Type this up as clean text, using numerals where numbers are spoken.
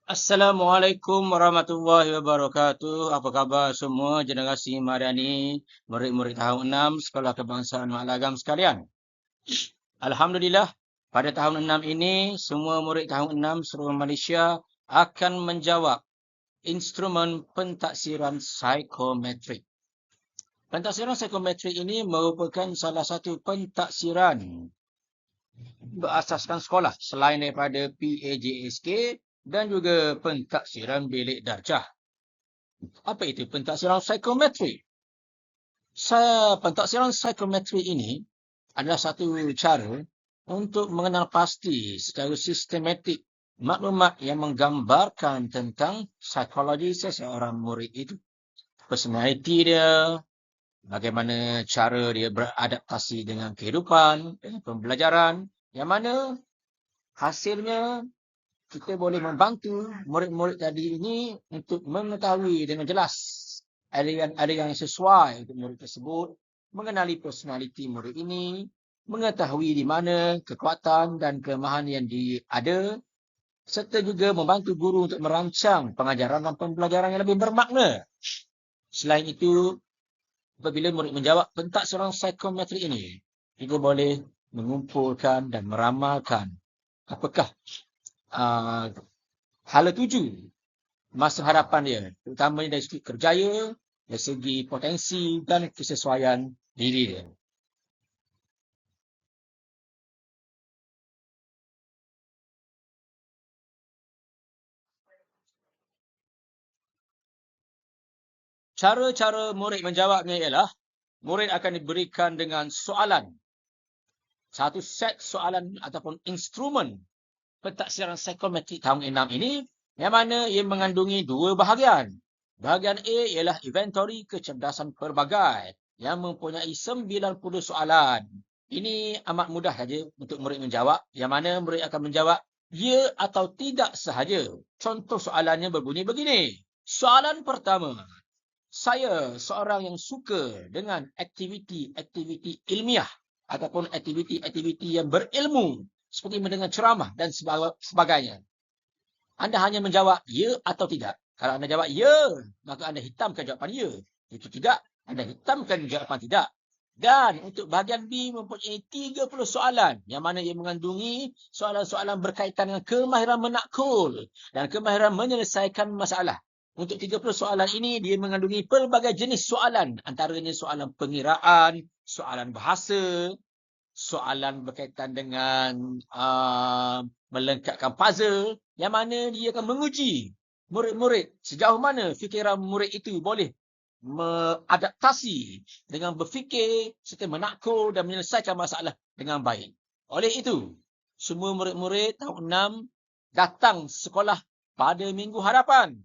Assalamualaikum warahmatullahi wabarakatuh. Apa khabar semua generasi Mariani, murid-murid tahun 6 Sekolah Kebangsaan Mak Lagam sekalian? Alhamdulillah, pada tahun 6 ini, semua murid tahun 6 seluruh Malaysia akan menjawab instrumen pentaksiran psikometrik. Pentaksiran psikometrik ini merupakan salah satu pentaksiran berasaskan sekolah selain daripada PAJSK dan juga pentaksiran bilik darjah. Apa itu pentaksiran psikometrik? Pentaksiran psikometrik ini adalah satu cara untuk mengenal pasti secara sistematik maklumat yang menggambarkan tentang psikologi seseorang murid itu. Personaliti dia, bagaimana cara dia beradaptasi dengan kehidupan, dengan pembelajaran, yang mana hasilnya kita boleh membantu murid-murid tadi ini untuk mengetahui dengan jelas aliran yang sesuai untuk murid tersebut, mengenali personaliti murid ini, mengetahui di mana kekuatan dan kelemahan yang ada, serta juga membantu guru untuk merancang pengajaran dan pembelajaran yang lebih bermakna. Selain itu, apabila murid menjawab pentaksiran psikometrik ini, kita boleh mengumpulkan dan meramalkan apakah hala tuju masa hadapan dia, terutamanya dari segi kerjaya, dari segi potensi dan kesesuaian diri dia. Cara-cara murid menjawabnya ialah, murid akan diberikan dengan soalan. Satu set soalan ataupun instrumen pentaksiran psikometrik tahun 6 ini, yang mana ia mengandungi dua bahagian. Bahagian A ialah inventory kecerdasan pelbagai yang mempunyai 90 soalan. Ini amat mudah saja untuk murid menjawab, yang mana murid akan menjawab ya atau tidak sahaja. Contoh soalannya berbunyi begini. Soalan pertama, saya seorang yang suka dengan aktiviti-aktiviti ilmiah ataupun aktiviti-aktiviti yang berilmu seperti mendengar ceramah dan sebagainya. Anda hanya menjawab ya atau tidak. Kalau anda jawab ya, maka anda hitamkan jawapan ya. Jika tidak, anda hitamkan jawapan tidak. Dan untuk bahagian B mempunyai 30 soalan yang mana ia mengandungi soalan-soalan berkaitan dengan kemahiran menakul dan kemahiran menyelesaikan masalah. Untuk 30 soalan ini, dia mengandungi pelbagai jenis soalan. Antaranya soalan pengiraan, soalan bahasa, soalan berkaitan dengan melengkapkan puzzle, yang mana dia akan menguji murid-murid sejauh mana fikiran murid itu boleh mengadaptasi dengan berfikir serta menakul dan menyelesaikan masalah dengan baik. Oleh itu, semua murid-murid tahun 6 datang sekolah pada minggu hadapan